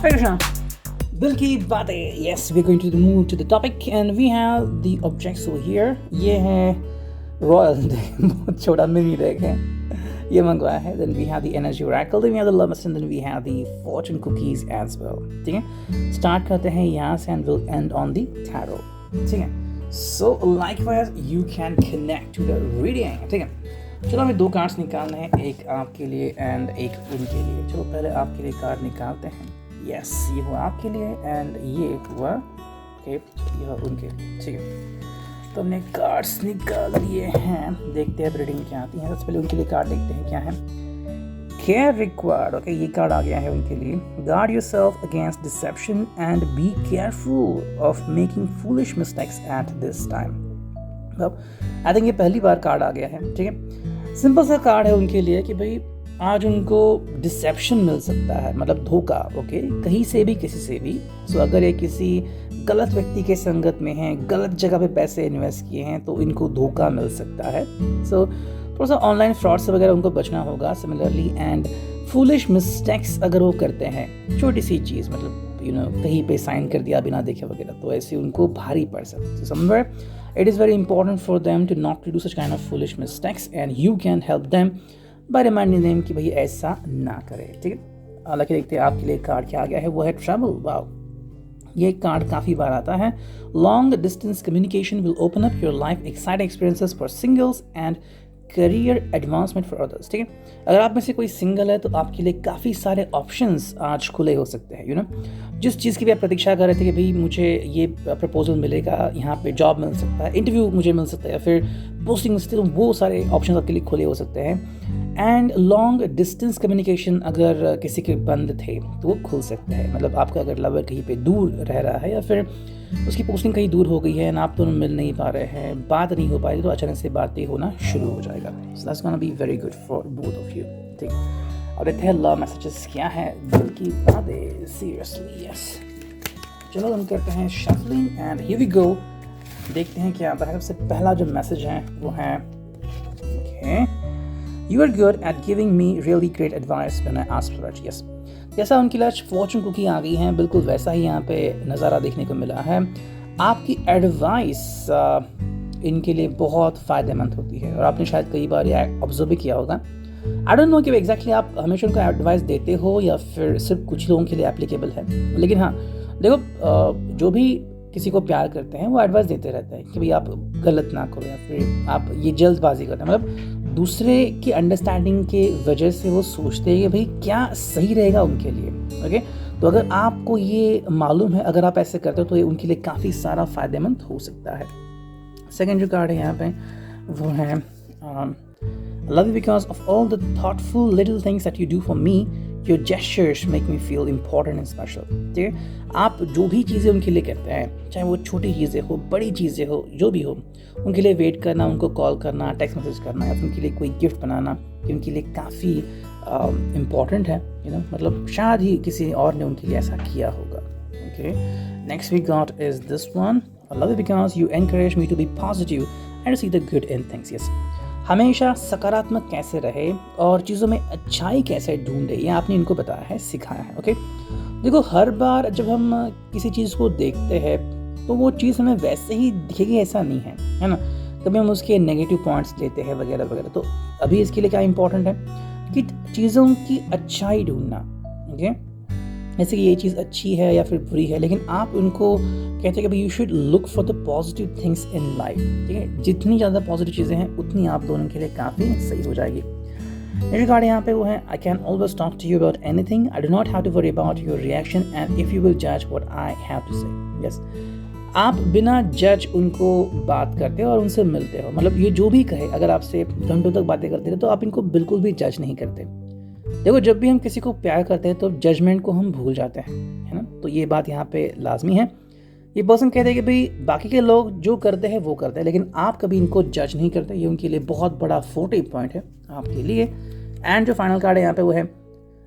Krishna. दिल की बातें. Yes, we're going to move to the topic and we have the objects over here. ये है Royal deck. बहुत छोटा mini deck है. ये मंगवाया है. Then we have the Energy Oracle. Then we have the Love Machine. Then we have the Fortune Cookies as well. ठीक है. Start करते हैं यहाँ से and we'll end on the Tarot. ठीक है. So likewise you can connect to the reading. ठीक है. चलो हमें दो कार्ड्स निकालने हैं, एक आपके लिए एंड एक उनके लिए. चलो पहले आपके लिए कार्ड निकालते हैं. यस, ये हुआ आपके लिए एंड ये हुआ यह उनके लिए. ठीक है, तो हमने कार्ड्स निकाल लिए हैं. देखते हैं रीडिंग क्या आती है. सबसे पहले उनके लिए कार्ड देखते हैं क्या है. Care required. ओके, ये कार्ड आ गया है उनके लिए. Guard yourself against dissipation and be careful of making foolish mistakes at this time. अब आई थिंक ये पहली बार कार्ड आ गया है. ठीक है, सिंपल सा कार्ड है उनके लिए कि भाई आज उनको डिसेप्शन मिल सकता है, मतलब धोखा. ओके, कहीं से भी किसी से भी. सो अगर ये किसी गलत व्यक्ति के संगत में हैं, गलत जगह पे पैसे इन्वेस्ट किए हैं तो इनको धोखा मिल सकता है. सो थोड़ा सा ऑनलाइन फ्रॉड से वगैरह उनको बचना होगा. सिमिलरली एंड फूलिश मिस्टेक्स अगर वो करते हैं, छोटी सी चीज़ मतलब कहीं पे साइन कर दिया बिना देखे वगैरह, तो ऐसे उनको भारी पड़ सकती है. Somewhere it is very important for them to not to do such kind of foolish mistakes and you can help them by reminding them कि भाई ऐसा ना करें. ठीक है, हालांकि देखते हैं आपके लिए कार्ड क्या आ गया है. वो है ट्रैवल. वाओ, ये कार्ड काफ़ी बार आता है. Long distance communication will open up your life exciting experiences for singles and career advancement for others. ठीक है, अगर आप में से कोई सिंगल है तो आपके लिए काफ़ी सारे ऑप्शंस आज खुले हो सकते हैं. जिस चीज़ की भी आप प्रतीक्षा कर रहे थे कि भाई मुझे ये प्रपोजल मिलेगा, यहाँ पे जॉब मिल सकता है, इंटरव्यू मुझे मिल सकता है या फिर पोस्टिंग मिल सकती है, तो वो सारे ऑप्शन आपके लिए खुले हो सकते हैं. एंड लॉन्ग डिस्टेंस कम्युनिकेशन अगर किसी के बंद थे तो वो खुल सकते हैं. मतलब आपका अगर लवर कहीं पे दूर रह रहा है या फिर उसकी पोस्टिंग कहीं दूर हो गई है ना, आप दोनों मिल नहीं पा रहे हैं, बात नहीं हो पाई, तो अचानक से बातें होना शुरू हो जाएगा. So that's gonna be very good for both of you. ठीक, अब देखते हैं लव मैसेजेस क्या है. दिल की बातें. Seriously yes. चलो हम करते हैं shuffling and here we go. देखते हैं क्या आता है. सबसे पहला जो मैसेज है वो है you are good at giving me really great advice when I ask for it. Yes, जैसा उनके लिए फॉर्चून कुकी आ गई हैं, बिल्कुल वैसा ही यहाँ पे नज़ारा देखने को मिला है. आपकी एडवाइस इनके लिए बहुत फ़ायदेमंद होती है और आपने शायद कई बार ये ऑब्जर्व भी किया होगा. आई डोंट नो कि एग्जैक्टली आप हमेशा उनको एडवाइस देते हो या फिर सिर्फ कुछ लोगों के लिए एप्लीकेबल है. लेकिन हाँ देखो, जो भी किसी को प्यार करते हैं वो एडवाइस देते रहते हैं कि भाई आप गलत ना करो या फिर आप ये जल्दबाजी करते हैं. मतलब दूसरे की अंडरस्टैंडिंग के वजह से वो सोचते हैं कि भाई क्या सही रहेगा उनके लिए. ओके, तो अगर आपको ये मालूम है, अगर आप ऐसे करते हो तो ये उनके लिए काफ़ी सारा फ़ायदेमंद हो सकता है. सेकेंड जो कार्ड है यहाँ पे वो है love you because of all the thoughtful little things that you do for me. Your gestures make me feel important and special. ठीक है, आप जो भी चीज़ें उनके लिए करते हैं, चाहे वो छोटी चीज़ें हो, बड़ी चीज़ें हो, जो भी हो, उनके लिए वेट करना, उनको कॉल करना, टेक्स्ट मैसेज करना या फिर उनके लिए कोई गिफ्ट बनाना, ये उनके लिए काफ़ी इम्पॉर्टेंट है. मतलब शायद ही किसी और ने उनके लिए ऐसा किया होगा. Okay, next we got is this one. I love you because you encourage me to be positive and to see the good in things. Yes, हमेशा सकारात्मक कैसे रहे और चीज़ों में अच्छाई कैसे ढूंढे, ये आपने इनको बताया है, सिखाया है. ओके, देखो हर बार जब हम किसी चीज़ को देखते हैं तो वो चीज़ हमें वैसे ही दिखेगी ऐसा नहीं है ना. कभी हम उसके नेगेटिव पॉइंट्स लेते हैं वगैरह वगैरह. तो अभी इसके लिए क्या इंपॉर्टेंट है कि चीज़ों की अच्छाई ढूंढना. ओके, जैसे कि ये चीज़ अच्छी है या फिर बुरी है, लेकिन आप उनको कहते हैं कि you should look for the positive things in life. ठीक है, जितनी ज़्यादा पॉजिटिव चीज़ें हैं उतनी आप दोनों के लिए काफ़ी सही हो जाएगी. मेरी कार्ड यहाँ पे वो है I can always talk to you about anything. I do not have to worry about your reaction and if you will जज what I have to say. Yes, आप बिना जज उनको बात करते हो और उनसे मिलते हो. मतलब ये जो भी कहे, अगर आपसे घंटों तक बातें करते रहे तो आप इनको बिल्कुल भी जज नहीं करते. देखो जब भी हम किसी को प्यार करते हैं तो जजमेंट को हम भूल जाते हैं, है ना. तो ये बात यहाँ पे लाजमी है. ये पर्सन कहते हैं कि भाई बाकी के लोग जो करते हैं वो करते हैं, लेकिन आप कभी इनको जज नहीं करते. ये उनके लिए बहुत बड़ा 40 पॉइंट है आपके लिए. एंड जो फाइनल कार्ड है यहाँ पे वो है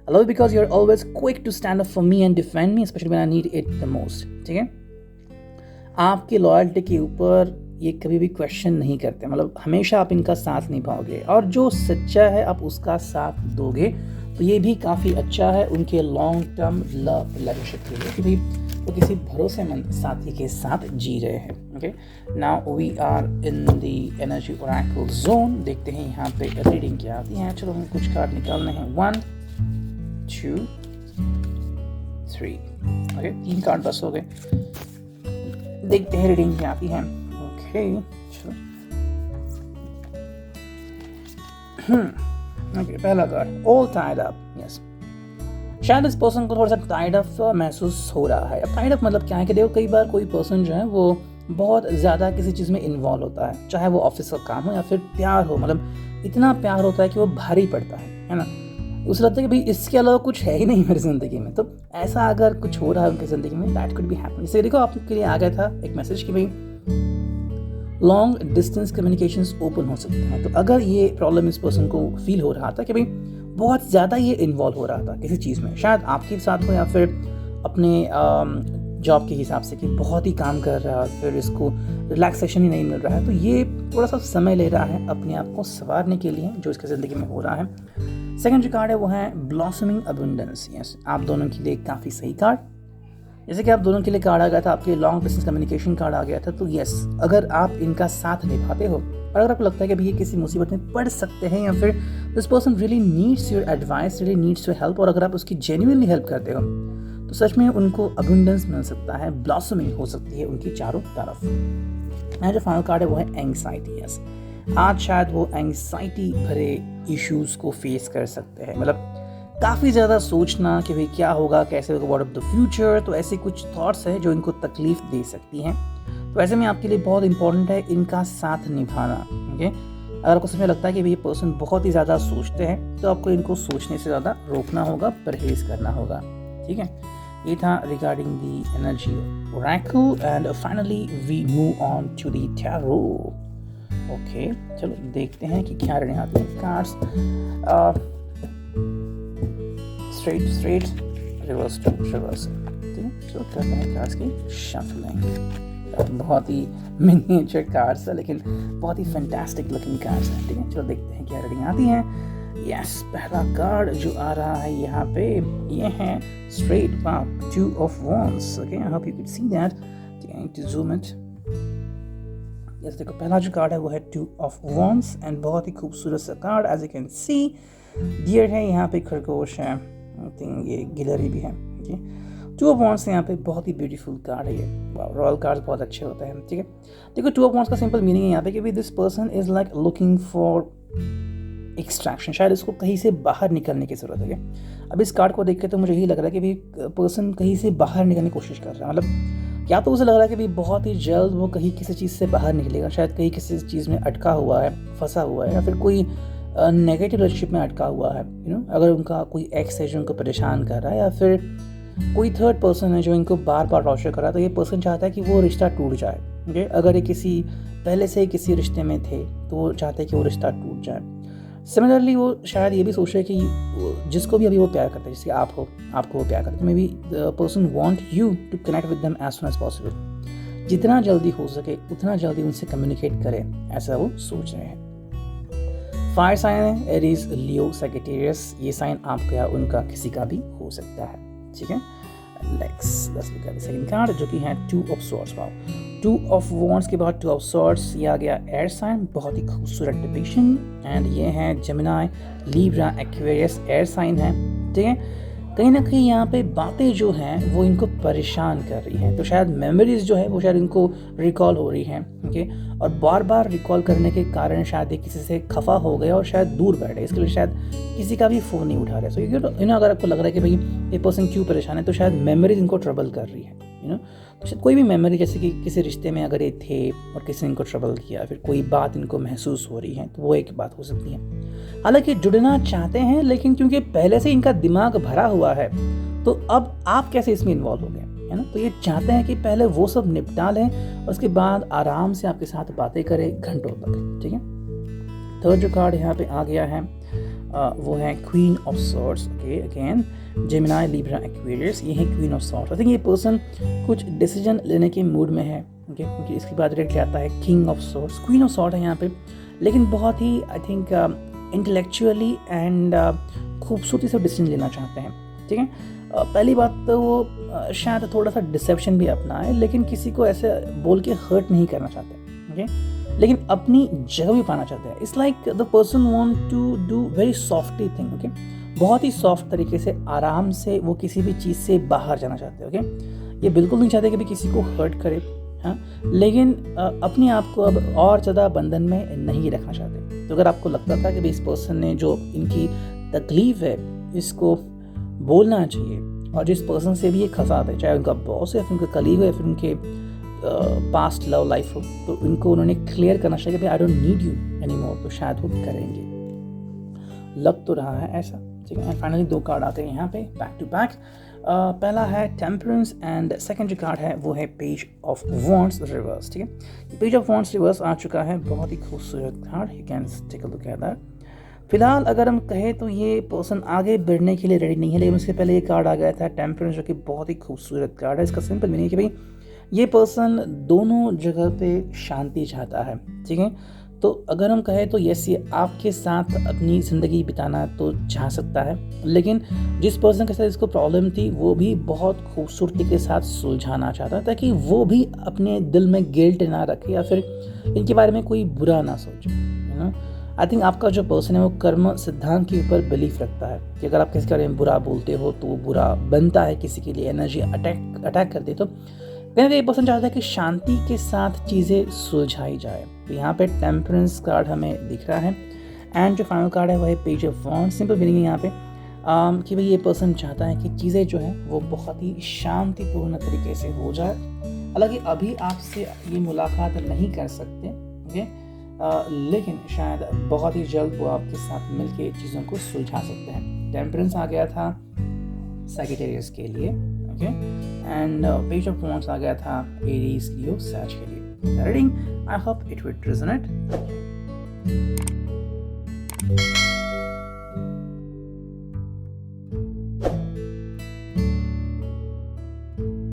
I love you because you are always quick to stand up for me and defend me, especially when I need it the most. ठीक है, आपकी लॉयल्टी के ऊपर ये कभी भी क्वेश्चन नहीं करते. मतलब हमेशा आप इनका साथ निभाओगे और जो सच्चा है आप उसका साथ दोगे. तो ये भी काफ़ी अच्छा है उनके लॉन्ग टर्म लव रिलेशनशिप के लिए कि भाई वो किसी भरोसेमंद साथी के साथ जी रहे हैं। Okay, now we are in the energy oracle zone. देखते हैं यहाँ पे रीडिंग क्या आती है। चलो हम कुछ कार्ड निकालने हैं। 1 2 3। ओके, 3 कार्ड बस हो गए। देखते हैं रीडिंग क्या आती है। ओके चलो। ओके, पहला card all tied up. Yes, शायद इस पर्सन को थोड़ा सा टाइड अप महसूस हो रहा है। अब टाइड अप मतलब क्या है कि देखो कई बार कोई पर्सन जो है वो बहुत ज़्यादा किसी चीज़ में इन्वॉल्व होता है, चाहे वो ऑफिस का काम हो या फिर प्यार हो, मतलब इतना प्यार होता है कि वो भारी पड़ता है ना। उसे लगता है कि भाई इसके अलावा कुछ है ही नहीं मेरी ज़िंदगी में। तो ऐसा अगर कुछ हो रहा है उनकी ज़िंदगी में, दैट कुड बी हैपन। इससे देखो आपके लिए आ गया था एक मैसेज कि भाई लॉन्ग डिस्टेंस कम्युनिकेशंस ओपन हो सकते हैं। तो अगर ये प्रॉब्लम इस पर्सन को फील हो रहा था कि भाई बहुत ज़्यादा ये इन्वॉल्व हो रहा था किसी चीज़ में, शायद आपके साथ हो या फिर अपने जॉब के हिसाब से कि बहुत ही काम कर रहा है, फिर इसको रिलैक्सेशन ही नहीं मिल रहा है, तो ये थोड़ा सा समय ले रहा है अपने आप को संवारने के लिए जो इसकी ज़िंदगी में हो रहा है। सेकंड जो कार्ड है वो है ब्लॉसमिंग अबंडेंस। यस, आप दोनों के लिए काफ़ी सही कार्ड। जैसे कि आप दोनों के लिए कार्ड आ गया था, आपके लॉन्ग डिस्टेंस कम्युनिकेशन कार्ड आ गया था। तो यस, अगर आप इनका साथ निभाते हो और अगर आपको लगता है कि भाई ये किसी मुसीबत में पड़ सकते हैं या फिर this person really needs your advice, really needs your help, और अगर आप उसकी जेन्युइनली हेल्प करते हो तो सच में उनको अबंडेंस मिल सकता है, ब्लॉसमिंग हो सकती है उनकी चारों तरफ। मेरा जो फाइनल कार्ड है वो है एंग्जाइटी। यस, आज शायद वो एंग्जाइटी भरे इश्यूज को फेस कर सकते हैं, मतलब काफ़ी ज़्यादा सोचना कि भाई क्या होगा, कैसे होगा, व्हाट ऑफ द फ्यूचर। तो ऐसे कुछ थॉट्स हैं जो इनको तकलीफ दे सकती हैं। तो ऐसे में आपके लिए बहुत इंपॉर्टेंट है इनका साथ निभाना। ओके, अगर आपको समझ में लगता है कि भाई ये पर्सन बहुत ही ज़्यादा सोचते हैं तो आपको इनको सोचने से ज़्यादा रोकना होगा, परहेज करना होगा। ठीक है, ये था regarding the energy oracle and finally we move on to the tarot. Okay, चलो देखते हैं कि क्या रहने आते हैं cards. Straight reverse two reverse. ठीक है, तो करते हैं कार्ड्स की शफलिंग। बहुत ही मिनिएचर कार्ड्स है लेकिन बहुत ही फैंटास्टिक लुकिंग कार्ड्स हैं। ठीक है, चलो देखते हैं क्या रीडिंग आती है। यस, पहला कार्ड जो आ रहा है यहाँ पे ये है straight path, 2 of Wands। Okay, I hope you can see that. To zoom it. Yes, देखो पहला जो कार्ड है वो है 2 of Wands एंड बहुत ही खूबसूरत सा card. As you can see dear है, यहाँ पे खरगोश है, आई थिंक ये गिलहरी भी है। ओके, 2 of Wands यहाँ पे बहुत ही ब्यूटीफुल कार्ड है ये। रॉयल कार्ड बहुत अच्छे होते हैं। ठीक है, देखो 2 of Wands का सिंपल मीनिंग है यहाँ पे कि this person is like looking for extraction, शायद इसको कहीं से बाहर निकलने की ज़रूरत है। अब इस कार्ड को देख के तो मुझे यही लग रहा है कि भाई पर्सन कहीं से बाहर निकलने की कोशिश कर रहा है, मतलब या तो उसे लग रहा है कि भाई बहुत ही जल्द वो कहीं किसी चीज़ से बाहर निकलेगा, शायद कहीं किसी चीज़ में अटका हुआ है, फंसा हुआ है, या फिर कोई नेगेटिव रिलेशनशिप में अटका हुआ है। अगर उनका कोई एक्स है जो उनको परेशान कर रहा है या फिर कोई थर्ड पर्सन है जो इनको बार बार टॉर्चर कर रहा है, तो ये पर्सन चाहता है कि वो रिश्ता टूट जाए। ओके, अगर ये किसी पहले से किसी रिश्ते में थे तो वो चाहते हैं कि वो रिश्ता टूट जाए। सिमिलरली वो शायद ये भी सोच रहे हैं कि जिसको भी अभी वो प्यार करते हैं, जैसे आप हो, आपको वो प्यार करते हैं, maybe the person want you to connect with them as soon as possible. जितना जल्दी हो सके उतना जल्दी उनसे कम्युनिकेट करें, ऐसा वो सोच रहे हैं। फायर साइन है, एरीज, लियो, सैजिटेरियस। ये साइन आपका या उनका किसी का भी हो सकता है। ठीक है, let's look at the second card जो कि है 2 of Swords। Wow, 2 of Wands के बाद 2 of Swords, ये आ गया एयर साइन, बहुत ही खूबसूरत डिपिक्शन। एंड ये है Gemini, Libra, Aquarius air sign है। ठीक है, कहीं ना कहीं यहाँ पे बातें जो हैं वो इनको परेशान कर रही हैं, तो शायद मेमोरीज जो है वो शायद इनको रिकॉल हो रही हैं। ओके, और बार बार रिकॉल करने के कारण शायद ये किसी से खफा हो गए और शायद दूर बैठे, इसके लिए शायद किसी का भी फ़ोन नहीं उठा रहे। सो अगर आपको लग रहा है कि भाई ये पर्सन क्यों परेशान है, तो शायद मेमोरीज इनको ट्रबल कर रही है। तो शायद कोई भी मेमोरी, जैसे कि किसी रिश्ते में अगर ये थे और किसी ने इनको ट्रबल किया, फिर कोई बात इनको महसूस हो रही है, तो वो एक बात हो सकती है। हालांकि जुड़ना चाहते हैं लेकिन क्योंकि पहले से इनका दिमाग भरा हुआ है, तो अब आप कैसे इसमें इन्वॉल्व हो गए, है ना। तो ये चाहते हैं कि पहले वो सब निपटा लें और उसके बाद आराम से आपके साथ बातें करें घंटों तक। ठीक है, थर्ड जो कार्ड यहाँ पे आ गया है वो है queen of swords. Okay, again Gemini, Libra, Aquarius, ये है queen of swords. I think ये पर्सन कुछ डिसीजन लेने के मूड में है। ओके, क्योंकि इसके बाद डायरेक्टली आता है king of swords, queen of sword है यहाँ पे, लेकिन बहुत ही आई थिंक इंटेलेक्चुअली एंड खूबसूरती से डिसीजन लेना चाहते हैं, ठीक है। पहली बात तो वो शायद थोड़ा सा डिसेप्शन भी अपनाए, लेकिन किसी को ऐसे बोल के हर्ट नहीं करना चाहते, ओके, लेकिन अपनी जगह भी पाना चाहते हैं। It's like the person want to do very softly thing, okay, बहुत ही सॉफ्ट तरीके से, आराम से वो किसी भी चीज़ से बाहर जाना चाहते हैं, ओके। ये बिल्कुल नहीं चाहते कि भी किसी को हर्ट करे, हाँ, लेकिन अपने आप को अब और ज़्यादा बंधन में नहीं रखना चाहते। तो अगर आपको लगता था कि भाई इस पर्सन ने जो इनकी तकलीफ़ है इसको बोलना चाहिए, और जिस पर्सन से भी ये खसाते हैं, चाहे उनका बॉस है, फिर उनका कलीग हो, या फिर उनके पास्ट लव लाइफ हो, तो इनको उन्होंने क्लियर करना चाहिए कि भाई I don't need you any more, तो शायद वो करेंगे। लग तो रहा है ऐसा, ठीक है। एंड फाइनली 2 कार्ड आते हैं यहाँ पे बैक टू बैक। पहला है टेम्परेंस एंड सेकंड जो कार्ड है वो है पेज ऑफ वॉन्ड्स रिवर्स, ठीक है। पेज ऑफ वॉन्ड्स रिवर्स आ चुका है, बहुत ही खूबसूरत card, you can take a look at that. फिलहाल अगर हम कहें तो ये पर्सन आगे बढ़ने के लिए रेडी नहीं है, लेकिन उसके पहले ये कार्ड आ गया था टेम्परेंस, जो कि बहुत ही खूबसूरत कार्ड है। इसका सिंपल मीनिंग है कि भाई ये पर्सन दोनों जगह पे शांति चाहता है, ठीक है। तो अगर हम कहें तो यस, ये आपके साथ अपनी ज़िंदगी बिताना तो चाह सकता है, लेकिन जिस पर्सन के साथ इसको प्रॉब्लम थी वो भी बहुत खूबसूरती के साथ सुलझाना चाहता है, ताकि वो भी अपने दिल में गिल्ट ना रखे या फिर इनके बारे में कोई बुरा ना सोचे, यू नो। आई थिंक आपका जो पर्सन है वो कर्म सिद्धांत के ऊपर बिलीफ रखता है कि अगर आप किसी के बारे में बुरा बोलते हो तो वो बुरा बनता है, किसी के लिए एनर्जी अटैक करते, तो कहीं ना कहीं पर्सन चाहता है कि शांति के साथ चीज़ें सुलझाई जाए। तो यहाँ पे टेम्परेंस कार्ड हमें दिख रहा है, एंड जो फाइनल कार्ड है वो है page of wands. Simple meaning है यहाँ पे कि भाई ये पर्सन चाहता है कि चीज़ें जो हैं वो बहुत ही शांतिपूर्ण तरीके से हो जाए। हालांकि अभी आपसे ये मुलाकात नहीं कर सकते, ओके, लेकिन शायद बहुत ही जल्द वो आपके साथ मिलके चीज़ों को सुलझा सकते हैं। टेम्परेंस आ गया था सैजिटेरियस के लिए, okay, and page of wands आ गया था एरीज, लियो, सैज के लिए। Reading, I hope it will resonate.